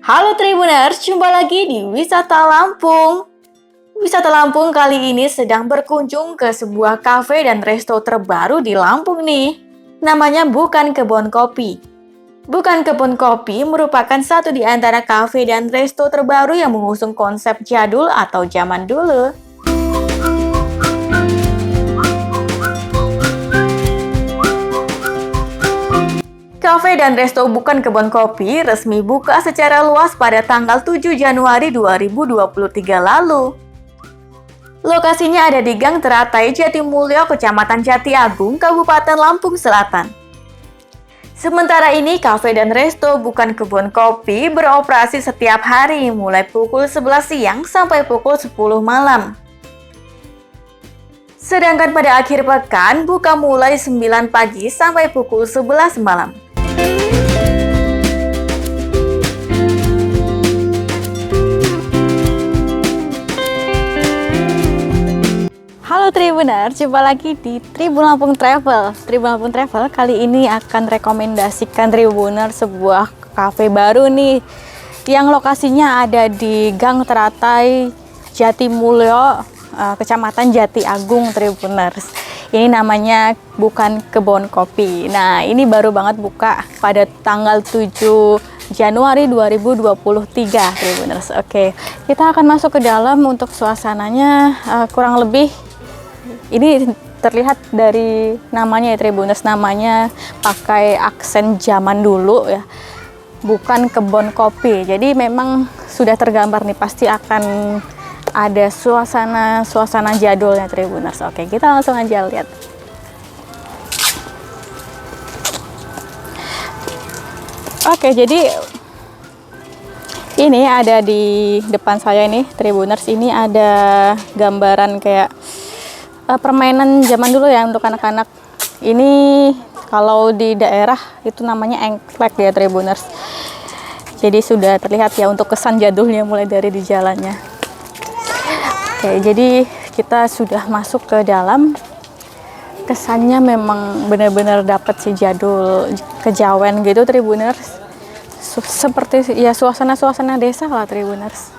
Halo Tribuners, jumpa lagi di Wisata Lampung. Wisata Lampung kali ini sedang berkunjung ke sebuah kafe dan resto terbaru di Lampung nih. Namanya Bukan Kebun Kopi. Bukan Kebun Kopi merupakan satu di antara kafe dan resto terbaru yang mengusung konsep jadul atau zaman dulu. Kafe dan resto Bukan Kebun Kopi resmi buka secara luas pada tanggal 7 Januari 2023 lalu. Lokasinya ada di Gang Teratai Jatimulyo, Kecamatan Jati Agung, Kabupaten Lampung Selatan. Sementara ini, kafe dan resto Bukan Kebun Kopi beroperasi setiap hari mulai pukul 11 siang sampai pukul 10 malam. Sedangkan pada akhir pekan buka mulai 9 pagi sampai pukul 11 malam. Halo Tribuner, jumpa lagi di Tribun Lampung Travel. Tribun Lampung Travel kali ini akan rekomendasikan Tribuner sebuah kafe baru nih, yang lokasinya ada di Gang Teratai Jatimulyo, Kecamatan Jati Agung, Tribuners. Ini namanya Bukan Kebun Kopi. Nah, ini baru banget buka pada tanggal 7 Januari 2023, Tribuners. Oke, kita akan masuk ke dalam. Untuk suasananya kurang lebih ini terlihat dari namanya ya, Tribuners. Namanya pakai aksen zaman dulu ya. Bukan Kebun Kopi. Jadi memang sudah tergambar nih, pasti akan ada suasana jadulnya, Tribuners. Oke, kita langsung aja lihat. Oke, jadi ini ada di depan saya ini, Tribuners. Ini ada gambaran kayak permainan zaman dulu ya untuk anak-anak. Ini kalau di daerah itu namanya engklek ya, Tribuners. Jadi sudah terlihat ya untuk kesan jadulnya mulai dari di jalannya. Oke, jadi kita sudah masuk ke dalam. Kesannya memang benar-benar dapat si jadul kejawen gitu, Tribuners. Seperti ya suasana desa lah, Tribuners.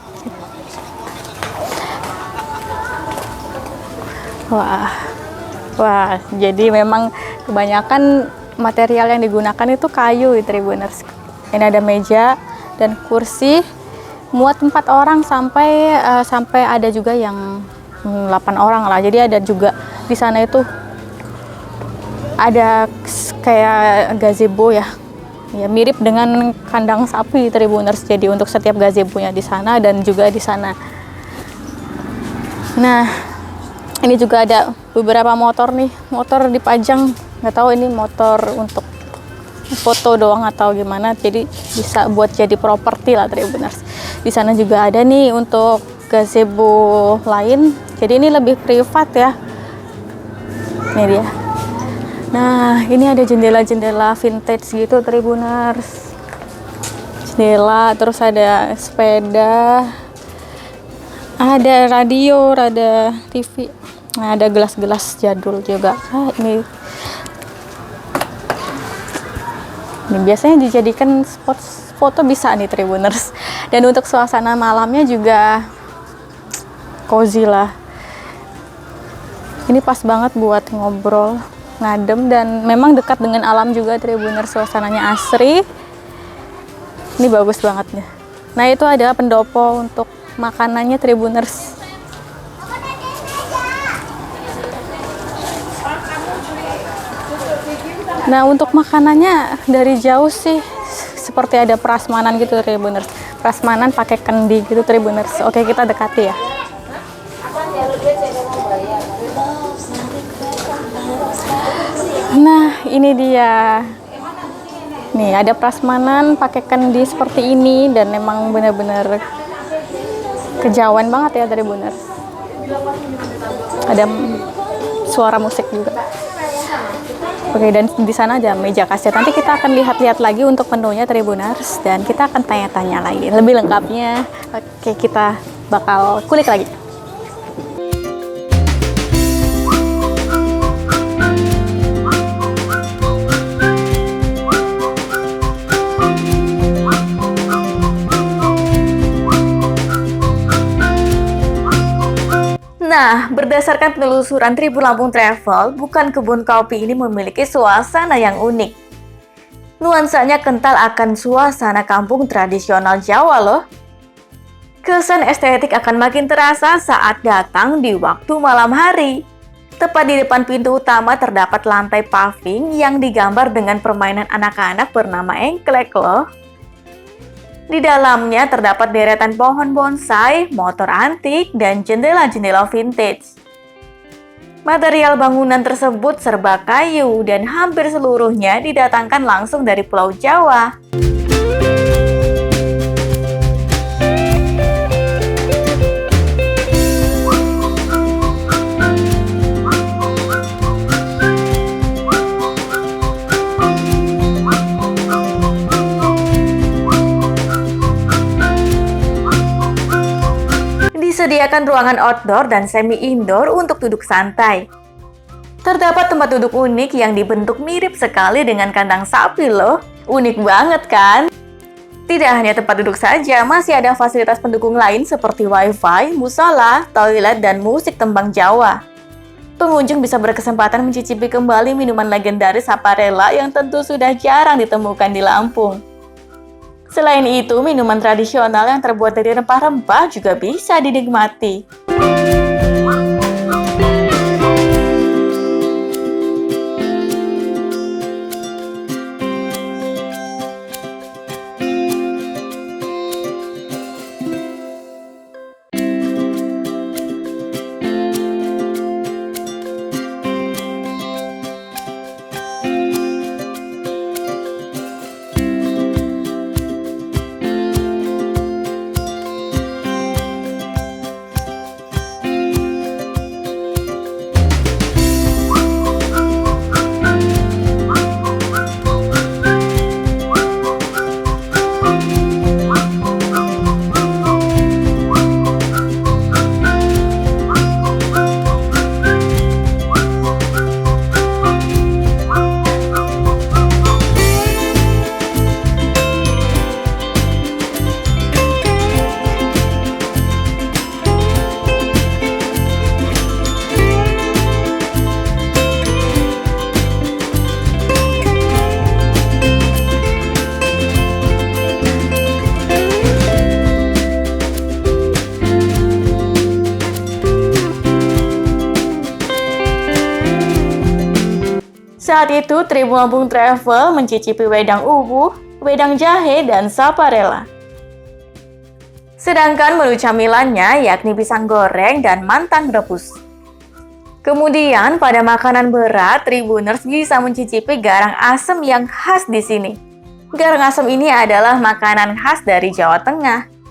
Wah, jadi memang kebanyakan material yang digunakan itu kayu, Tribuners. Ini ada meja dan kursi, muat 4 orang sampai ada juga yang 8 orang lah. Jadi ada juga di sana itu ada kayak gazebo ya. Ya, mirip dengan kandang sapi, Tribuners. Jadi untuk setiap gazebo-nya di sana dan juga di sana. Nah, ini juga ada beberapa motor nih. Motor dipajang, nggak tahu ini motor untuk foto doang atau gimana. Jadi bisa buat jadi properti lah, Tribuners. Di sana juga ada nih untuk gazebo lain. Jadi ini lebih privat ya. Ini dia. Nah, ini ada jendela-jendela vintage gitu, Tribuners. Jendela, terus ada sepeda, ada radio, ada TV. Nah, ada gelas-gelas jadul juga. Ini biasanya dijadikan spot foto bisa nih, Tribuners. Dan untuk suasana malamnya juga cozy lah. Ini pas banget buat ngobrol, ngadem, dan memang dekat dengan alam juga, Tribuners. Suasananya asri. Ini bagus banget nih. Nah, itu ada pendopo untuk makanannya, Tribuners. Nah, untuk makanannya dari jauh sih seperti ada prasmanan gitu, Tribuners. Prasmanan pakai kendi gitu, Tribuners. Oke, kita dekati ya. Nah, ini dia. Nih, ada prasmanan pakai kendi seperti ini dan memang benar-benar kejawen banget ya, Tribuners. Ada suara musik juga. Oke, dan di sana ada meja kaset. Nanti kita akan lihat-lihat lagi untuk menunya, Tribuners, dan kita akan tanya-tanya lagi lebih lengkapnya. Oke, kita bakal kulik lagi. Nah, berdasarkan penelusuran Tribun Lampung Travel, bukan kebun kopi ini memiliki suasana yang unik. Nuansanya kental akan suasana kampung tradisional Jawa loh. Kesan estetik akan makin terasa saat datang di waktu malam hari. Tepat di depan pintu utama terdapat lantai paving yang digambar dengan permainan anak-anak bernama engklek loh. Di dalamnya terdapat deretan pohon bonsai, motor antik, dan jendela-jendela vintage. Material bangunan tersebut serba kayu dan hampir seluruhnya didatangkan langsung dari Pulau Jawa. Disediakan ruangan outdoor dan semi-indoor untuk duduk santai. Terdapat tempat duduk unik yang dibentuk mirip sekali dengan kandang sapi loh. Unik banget kan? Tidak hanya tempat duduk saja, masih ada fasilitas pendukung lain seperti wifi, musola, toilet, dan musik tembang Jawa. Pengunjung bisa berkesempatan mencicipi kembali minuman legendaris Saparella yang tentu sudah jarang ditemukan di Lampung. Selain itu, minuman tradisional yang terbuat dari rempah-rempah juga bisa dinikmati. Saat itu, Tribun Lampung Travel mencicipi wedang ubuh, wedang jahe, dan saparella. Sedangkan menu camilannya yakni pisang goreng dan mantang rebus. Kemudian pada makanan berat, Tribuners bisa mencicipi garang asem yang khas di sini. Garang asem ini adalah makanan khas dari Jawa Tengah.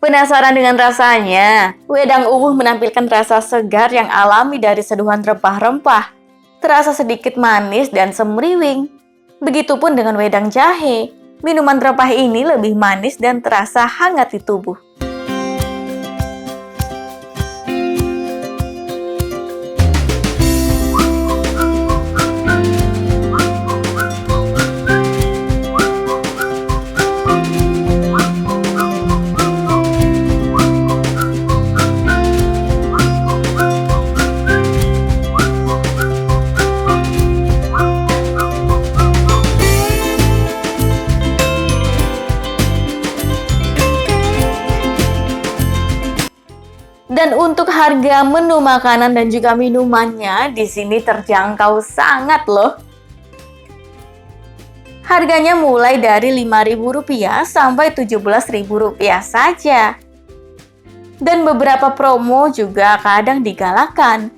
Penasaran dengan rasanya? Wedang ubuh menampilkan rasa segar yang alami dari seduhan rempah-rempah. Terasa sedikit manis dan semriwing. Begitupun dengan wedang jahe. Minuman rempah ini lebih manis dan terasa hangat di tubuh. Dan untuk harga menu makanan dan juga minumannya di sini terjangkau sangat loh. Harganya mulai dari Rp5.000 sampai Rp17.000 saja. Dan beberapa promo juga kadang digalakan.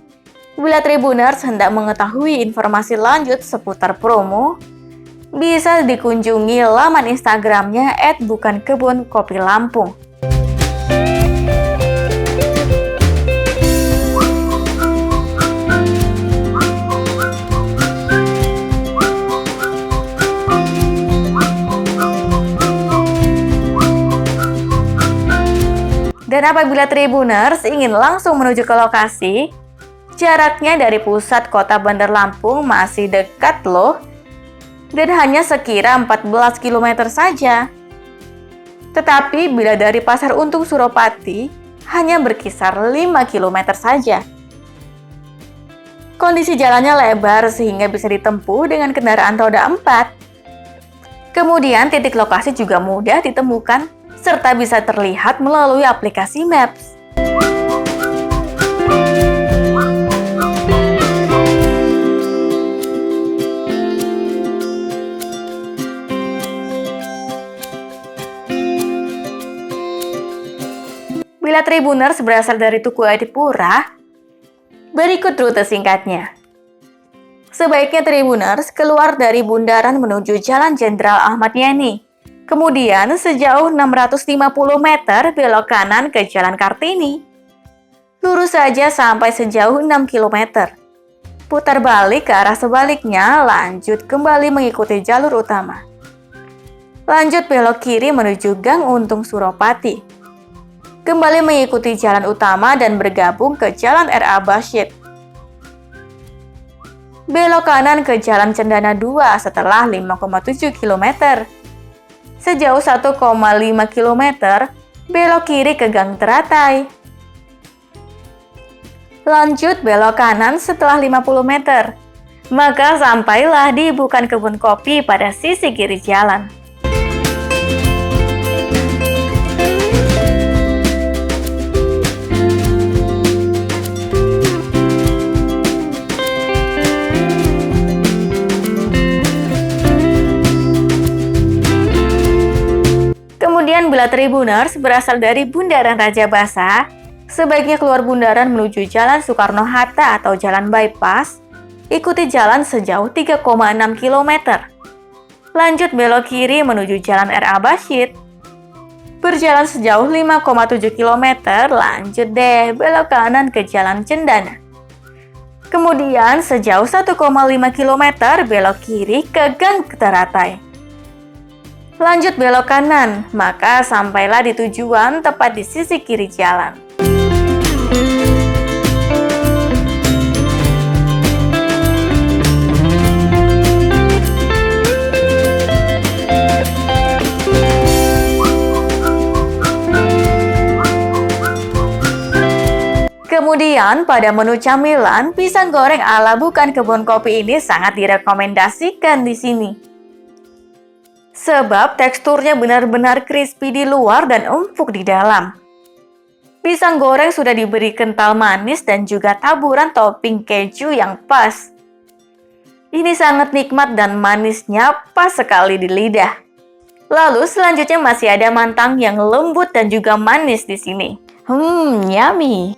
Bila Tribuners hendak mengetahui informasi lanjut seputar promo, bisa dikunjungi laman Instagramnya @bukankebunkopilampung. Dan apabila Tribuners ingin langsung menuju ke lokasi, jaraknya dari pusat kota Bandar Lampung masih dekat loh, dan hanya sekira 14 km saja. Tetapi bila dari Pasar Untung Suropati, hanya berkisar 5 km saja. Kondisi jalannya lebar sehingga bisa ditempuh dengan kendaraan roda 4. Kemudian titik lokasi juga mudah ditemukan, serta bisa terlihat melalui aplikasi Maps. Bila Tribuners berasal dari Tugu Adipura, berikut rute singkatnya. Sebaiknya Tribuners keluar dari bundaran menuju Jalan Jenderal Ahmad Yani. Kemudian sejauh 650 meter belok kanan ke Jalan Kartini. Lurus saja sampai sejauh 6 km. Putar balik ke arah sebaliknya, lanjut kembali mengikuti jalur utama. Lanjut belok kiri menuju Gang Untung Suropati. Kembali mengikuti jalan utama dan bergabung ke Jalan R.A. Bashir. Belok kanan ke Jalan Cendana 2 setelah 5,7 km. Sejauh 1,5 km, belok kiri ke Gang Teratai. Lanjut belok kanan setelah 50 meter. Maka sampailah di Bukan Kebun Kopi pada sisi kiri jalan. Kemudian bila Tribuners berasal dari Bundaran Raja Basa, sebaiknya keluar bundaran menuju Jalan Soekarno-Hatta atau Jalan Bypass, ikuti jalan sejauh 3,6 km. Lanjut belok kiri menuju Jalan R.A. Bashir. Berjalan sejauh 5,7 km, lanjut deh belok kanan ke Jalan Cendana. Kemudian sejauh 1,5 km belok kiri ke Gang Teratai. Lanjut belok kanan, maka sampailah di tujuan tepat di sisi kiri jalan. Kemudian pada menu camilan, pisang goreng ala Bukan Kebun Kopi ini sangat direkomendasikan di sini. Sebab teksturnya benar-benar crispy di luar dan empuk di dalam. Pisang goreng sudah diberi kental manis dan juga taburan topping keju yang pas. Ini sangat nikmat dan manisnya pas sekali di lidah. Lalu selanjutnya masih ada mantang yang lembut dan juga manis di sini. Yummy.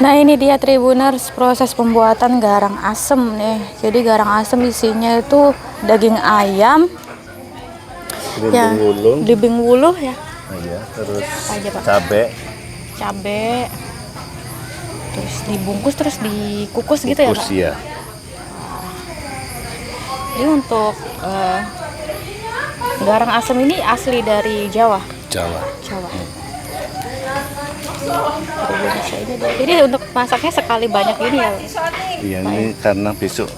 Nah ini dia Tribuners proses pembuatan garang asem nih. Jadi garang asem isinya itu daging ayam, belimbing wuluh ya. Iya, terus aja, Pak? cabe, Cabe, Terus dibungkus terus dikukus gitu ya, Kak? Kukus ya. Ini untuk garang asem ini asli dari Jawa. Jawa. Jadi untuk masaknya sekali banyak ini ya? Iya, ini karena besok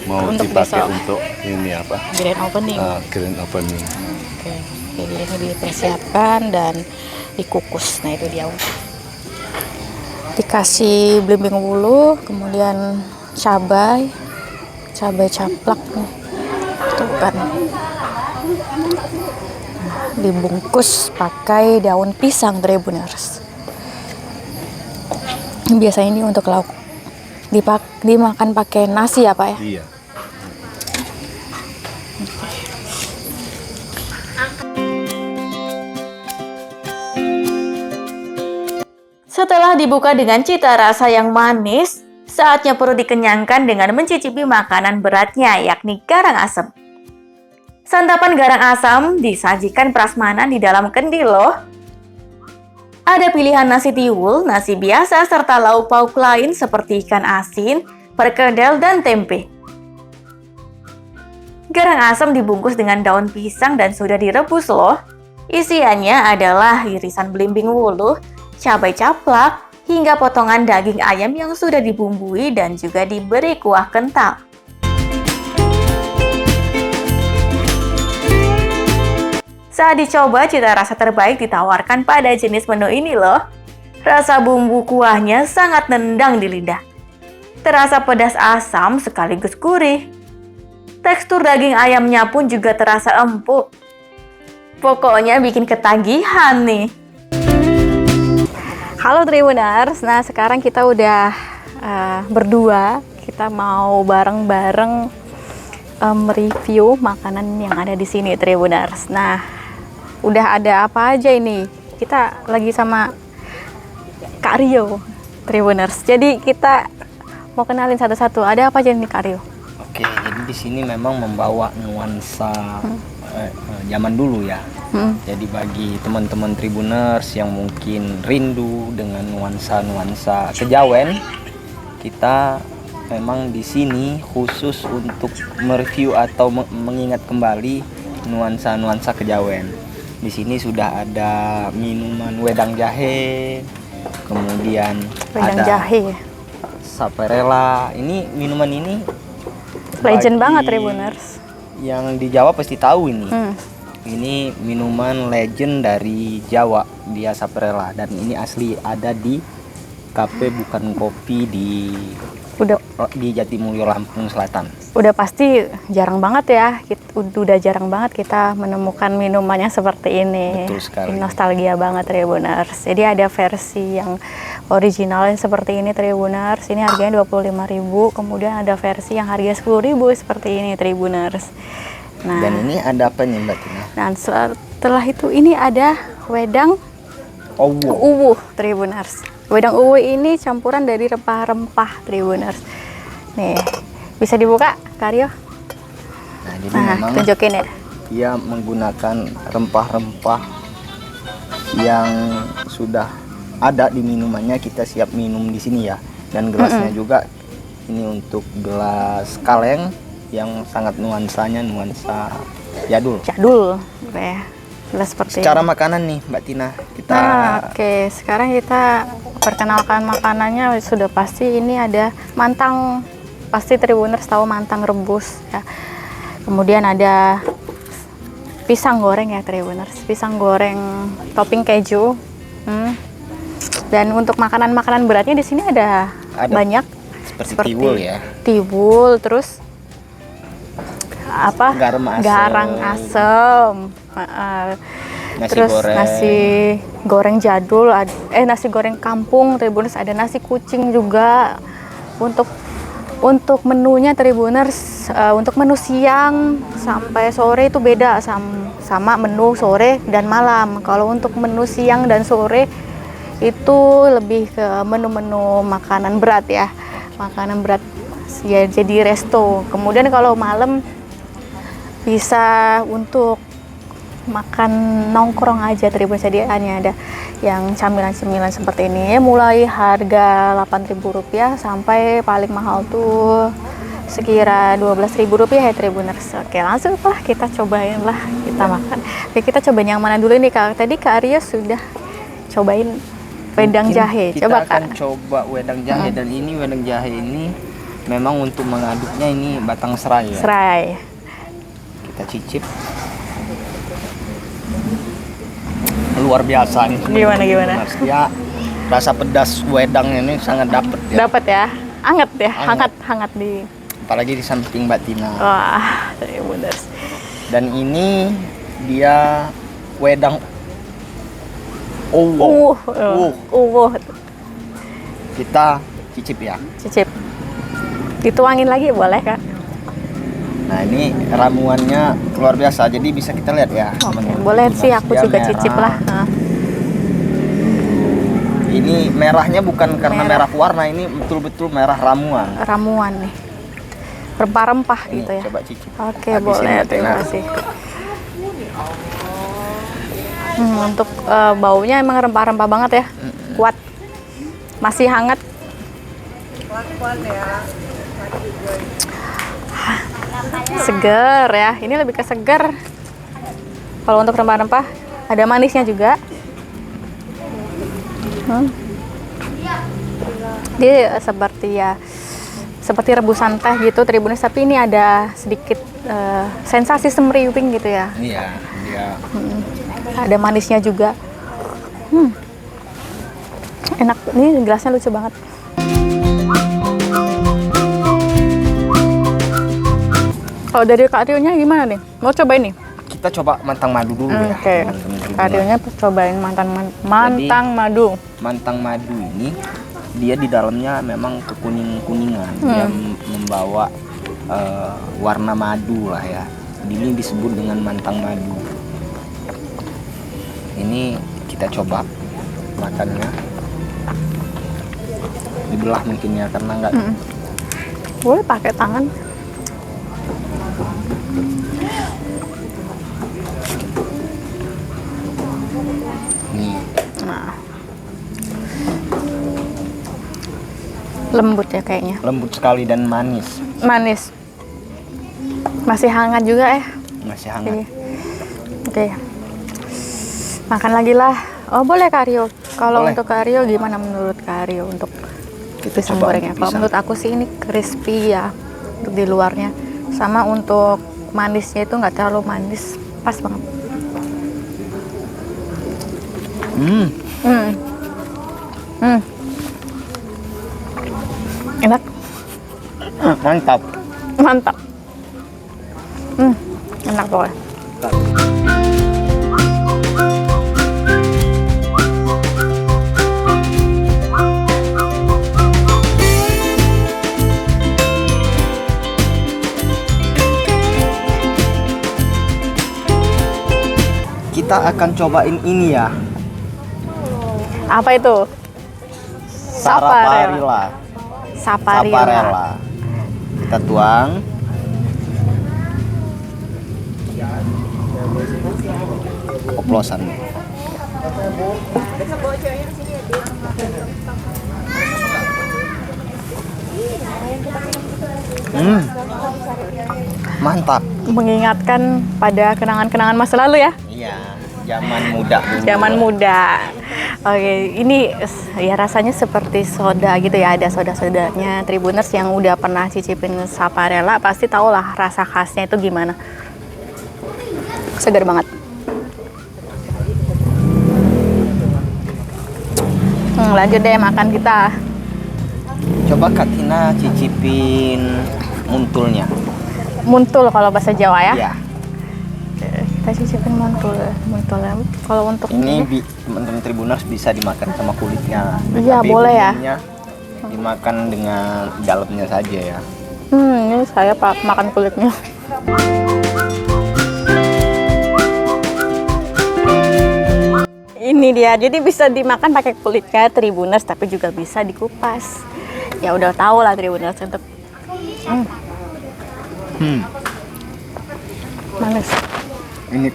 mau Untuk dipakai besok. untuk ini apa? Grand opening. Grand opening. Oke, jadi ini dipersiapkan dan dikukus. Nah itu dia. Dikasih belimbing wuluh, kemudian cabai caplak nih. Tuh kan. Dibungkus pakai daun pisang Tribuners. Biasanya ini untuk lauk. Dimakan pakai nasi ya, Pak ya? Iya. Setelah dibuka dengan cita rasa yang manis, saatnya perut dikenyangkan dengan mencicipi makanan beratnya, yakni garang asem. Santapan garang asam disajikan prasmanan di dalam kendi loh. Ada pilihan nasi tiwul, nasi biasa, serta lauk pauk lain seperti ikan asin, perkedel, dan tempe. Garang asam dibungkus dengan daun pisang dan sudah direbus loh. Isiannya adalah irisan belimbing wuluh, cabai caplak, hingga potongan daging ayam yang sudah dibumbui dan juga diberi kuah kental. Saat dicoba, cita rasa terbaik ditawarkan pada jenis menu ini loh. Rasa bumbu kuahnya sangat nendang di lidah. Terasa pedas asam sekaligus gurih. Tekstur daging ayamnya pun juga terasa empuk. Pokoknya bikin ketagihan nih. Halo Tribuners, nah sekarang kita udah berdua. Kita mau bareng-bareng review makanan yang ada di sini Tribuners. Nah, udah ada apa aja ini? Kita lagi sama Kak Rio, Tribuners. Jadi kita mau kenalin satu-satu. Ada apa aja nih Kak Rio? Oke, jadi di sini memang membawa nuansa zaman dulu ya. Jadi bagi teman-teman Tribuners yang mungkin rindu dengan nuansa-nuansa kejawen, kita memang di sini khusus untuk mereview atau mengingat kembali nuansa-nuansa kejawen. Di sini sudah ada minuman wedang jahe, kemudian Wedang ada jahe. saperela. Ini minuman ini Legend bagi banget Tribuners. yang di Jawa pasti tahu ini. Hmm. Ini minuman legend dari Jawa, dia saperela, dan ini asli ada di Cafe Bukan Kopi di Jatimulyo, Lampung Selatan. Udah pasti jarang banget ya. Udah jarang banget kita menemukan minuman yang seperti ini. Betul sekali. Ini nostalgia banget Tribuners. Jadi ada versi yang original yang seperti ini Tribuners. Ini harganya 25.000. Kemudian ada versi yang harganya 10.000 seperti ini Tribuners. Nah, Dan ini ada apa nih Mbak Tina? dan setelah itu ini ada wedang uwuh Tribuners. Wedang uwuh ini campuran dari rempah-rempah Tribuners. Nih, bisa dibuka, Karyo? Nah, jadi Nah, memang tunjukin ya. dia menggunakan rempah-rempah yang sudah ada di minumannya. Kita siap minum di sini ya. Dan gelasnya juga ini untuk gelas kaleng yang sangat nuansanya nuansa jadul. Jadul, ya. Gelas seperti Secara ini. makanan nih Mbak Tina, kita Nah, oke. Sekarang kita perkenalkan makanannya. Sudah pasti ini ada mantang. Pasti Tribuners tahu mantang rebus ya. Kemudian ada pisang goreng ya Tribuners. Pisang goreng topping keju. Dan untuk makanan-makanan beratnya di sini ada banyak. seperti tiwul ya. Tiwul, terus apa? Garang asem. Nasi Terus goreng. nasi goreng jadul, nasi goreng kampung Tribuners, ada nasi kucing juga. Untuk menunya Tribuners, untuk menu siang sampai sore itu beda sama menu sore dan malam. Kalau untuk menu siang dan sore itu lebih ke menu-menu makanan berat ya. Makanan berat ya, jadi resto. Kemudian kalau malam bisa untuk makan nongkrong aja Tribuners. Jadi hanya ada yang camilan-camilan seperti ini ya, mulai harga Rp8.000 sampai paling mahal tuh sekira Rp12.000 ya Tribuners. Oke, langsung lah kita cobain lah, kita makan. Oke, kita cobain yang mana dulu nih Kak? Tadi Kak Aryo sudah cobain wedang Mungkin jahe. kita Coba akan Kak. coba wedang jahe, dan ini wedang jahe ini memang untuk mengaduknya ini batang serai ya. Serai. Kita cicip. Luar biasa nih. Gimana? Benar, ya, rasa pedas wedang ini sangat dapet ya. Dapat ya? Anget ya? Anget. Hangat di. Apalagi di samping Mbak Tina. Wah, Tribuners. Dan ini dia wedang kita cicip ya. Cicip. Dituangin lagi boleh Kak? Nah, ini ramuannya luar biasa, jadi bisa kita lihat ya. Oke, teman-teman. boleh sih, aku Dia juga merah. cicip lah. Nah, Ini merahnya bukan karena Merah. merah warna, ini betul-betul merah ramuan. ramuan nih. Rempah-rempah Ini gitu ya. coba cicip. Oke, Habisin, boleh. Mbak Tina. Terima kasih. Untuk baunya emang rempah-rempah banget ya. Kuat. Masih hangat. Seger ya. Ini lebih ke seger. Kalau untuk rempah-rempah ada manisnya juga. Dia seperti rebusan teh gitu Tribuners, tapi ini ada sedikit sensasi semriwing gitu ya. Iya, dia Ada manisnya juga. Enak. Ini gelasnya lucu banget. Kalau dari Kak Rionya gimana nih? Mau cobain nih? kita coba mantang madu dulu ya. Oke. teman-teman. Kak Rionya cobain mantang madu. Mantang madu ini dia di dalamnya memang kekuning-kuningan. Dia membawa warna madu lah ya. Ini disebut dengan mantang madu. Ini kita coba makannya. Dibelah mungkin ya karena nggak. Boleh pakai tangan. Nih, Nah. Lembut ya kayaknya. lembut sekali dan manis. Manis. Masih hangat juga ya. Masih hangat. Oke. Makan lagi lah. Oh boleh Kak Rio. Kalau Boleh. untuk Kak Rio gimana menurut Kak Rio untuk Kita pisang coba gorengnya? untuk Kalau pisang. menurut aku sih ini crispy ya untuk di luarnya. Sama untuk manisnya itu nggak terlalu manis, pas banget. Hmm, Enak, mantap. mantap. Enak pokoknya. Kita akan cobain ini ya. Apa itu? Saparella. Saparella. Kita tuang. Oplosan. Mantap. Mengingatkan pada kenangan-kenangan masa lalu ya. Iya, zaman muda dulu. Zaman muda. Oke, ini ya rasanya seperti soda gitu ya. Ada soda-sodanya. Tribuners yang udah pernah cicipin Saparella pasti tahu lah rasa khasnya itu gimana. Segar banget. Lanjut deh makan kita. Coba Kak Tina cicipin muntulnya. Muntul kalau bahasa Jawa ya. Iya. Kita cicipin muntul. Kalau untuk Ini teman-teman Tribuners bisa dimakan sama kulitnya. Iya, Tapi boleh ya. umumnya dimakan dengan dalamnya saja ya. ini saya makan kulitnya. Ini dia, jadi bisa dimakan pakai kulitnya Tribuners, tapi juga bisa dikupas. Ya udah tahu lah Tribuners untuk manis. Ini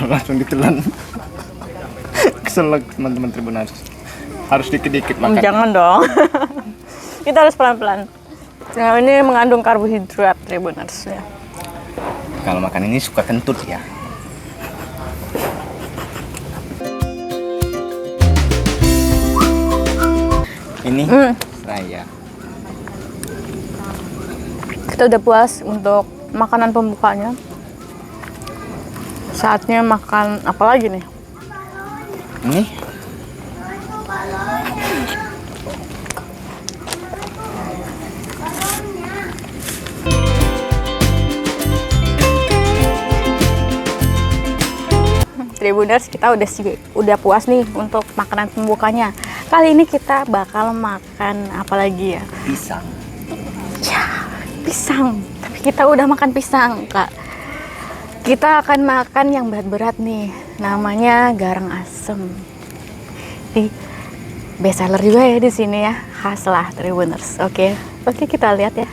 langsung ditelan. Keselak teman-teman Tribuners. Harus dikit-dikit makan. Jangan dong. Kita harus pelan-pelan. Nah, ini mengandung karbohidrat Tribuners ya. Kalau makan ini suka kentut ya. Ini saya. Kita udah puas untuk makanan pembukanya. Saatnya makan apa lagi nih? Ini Tribuners, kita udah puas nih untuk makanan pembukanya. Kali ini kita bakal makan apa lagi ya? pisang. Ya, pisang. Tapi kita udah makan pisang, Kak. Kita akan makan yang berat-berat nih. Namanya garang asem. Di bestseller juga ya di sini ya. Khas lah Tribuners. Oke, kita lihat ya.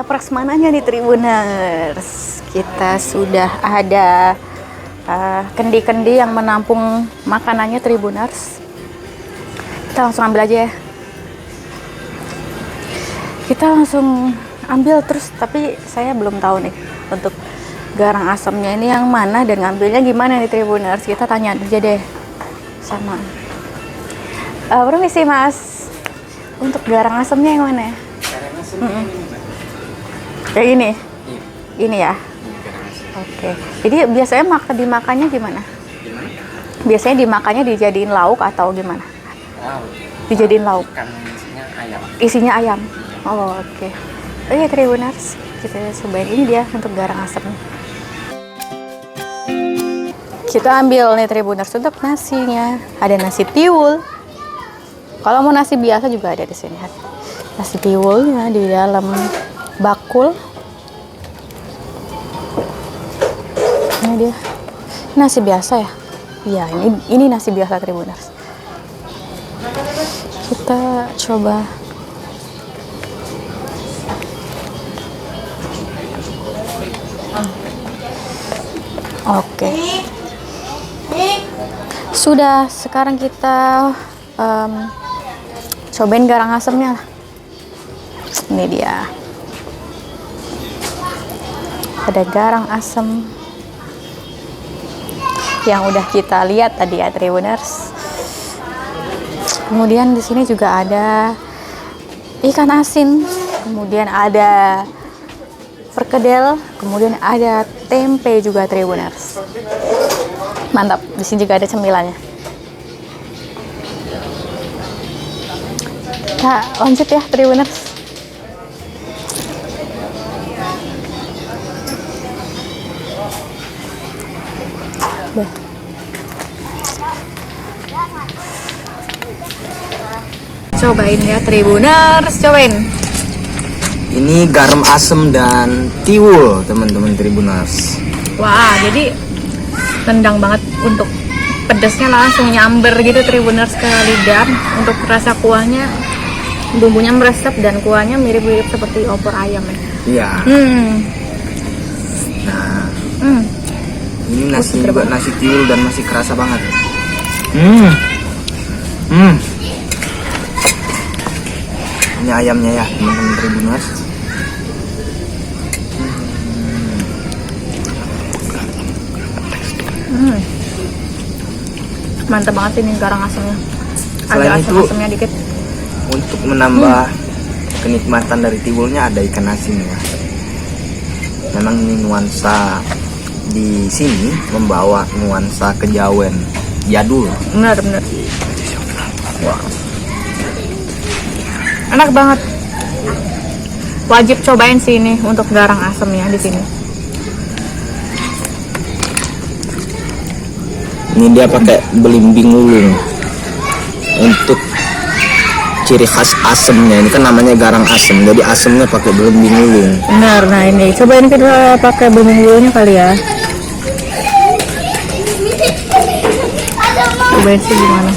Prasmananya nih Tribuners, kita sudah ada kendi-kendi yang menampung makanannya Tribuners. Kita langsung ambil aja ya. Kita langsung ambil terus, tapi saya belum tahu nih untuk garang asamnya ini yang mana dan ngambilnya gimana nih Tribuners. Kita tanya aja deh sama permisi Mas, untuk garang asamnya yang mana ya? Garang asamnya Kayak gini? Ini ya? Oke. Jadi biasanya dimakannya gimana? Biasanya dimakannya dijadiin lauk atau gimana? Dijadiin lauk? Isinya ayam. Isinya ayam? Oh, oke. Oke Tribuners, kita cobain ini dia untuk garang asem. Kita ambil nih Tribuners untuk nasinya. Ada nasi tiwul. Kalau mau nasi biasa juga ada di sini. Nasi tiwulnya di dalam bakul. Ini dia nasi biasa ya. Iya, ini nasi biasa Tribuners. Kita coba. Oke. Sudah, sekarang kita cobain garang asemnya lah. Ini dia. Ada garang asem yang udah kita lihat tadi ya Tribuners. Kemudian di sini juga ada ikan asin, kemudian ada perkedel, kemudian ada tempe juga Tribuners. Mantap. Di sini juga ada cemilannya. Kita lanjut ya Tribuners. Cobain ya Tribuners, cobain. Ini garam asem dan tiwul teman-teman Tribuners. Wah, jadi tendang banget untuk pedasnya, langsung nyamber gitu Tribuners ke lidah. Untuk rasa kuahnya, bumbunya meresap dan kuahnya mirip-mirip seperti opor ayam ya. Iya. Nah, ini nasi juga nasi tiwul dan masih kerasa banget. Ini ayamnya ya teman-teman Tribuners. Mantap banget ini garang asamnya. Selain Ada itu, asam-asamnya dikit. untuk menambah kenikmatan dari tiwulnya ada ikan asin ya. Memang ini nuansa di sini membawa nuansa kejawen jadul. Benar. Wow. Enak banget. Wajib cobain sih ini untuk garang asamnya di sini. Ini dia pakai belimbing ulung untuk ciri khas asemnya. Ini kan namanya garang asem, jadi asemnya pakai belimbing ulung. Benar, nah ini cobain kita pakai belimbing ulungnya kali ya. Cobain sih gimana?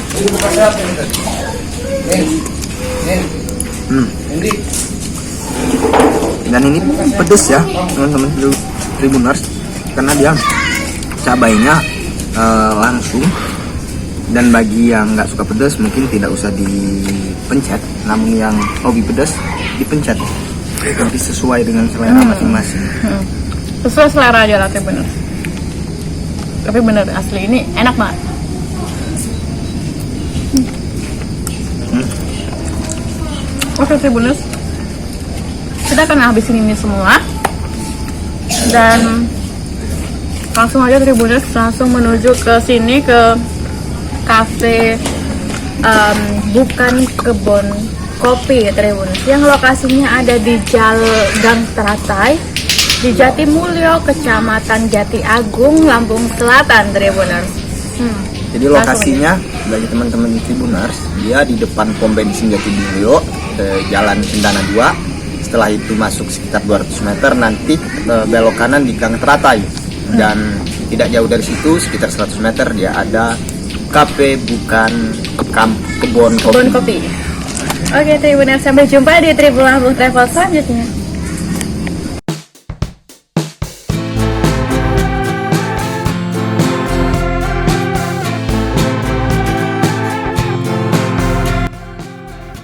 Dan ini pedes ya teman-teman Tribuners, karena dia cabainya langsung. Dan bagi yang nggak suka pedas mungkin tidak usah dipencet, namun yang hobi pedas dipencet. Nanti sesuai dengan selera masing-masing. Sesuai selera aja lah Tribuners. Tapi bener asli ini enak banget. Oke Tribuners, kita akan habisin ini semua dan langsung aja Tribuners langsung menuju ke sini, ke kafe Bukan Kebon Kopi Tribuners, yang lokasinya ada di Gang Teratai di Jatimulyo, Kecamatan Jati Agung, Lampung Selatan Tribuners. Jadi lokasinya bagi teman-teman Tribuners, dia di depan pom bensin Jatimulyo, Jalan Cendana 2. Setelah itu masuk sekitar 200 meter, nanti belok kanan di Gang Teratai. Dan tidak jauh dari situ, sekitar 100 meter, dia ada Kafe Bukan Kebon Kopi. Oke Tribuners, sampai jumpa di Tribun Lampung Travel selanjutnya.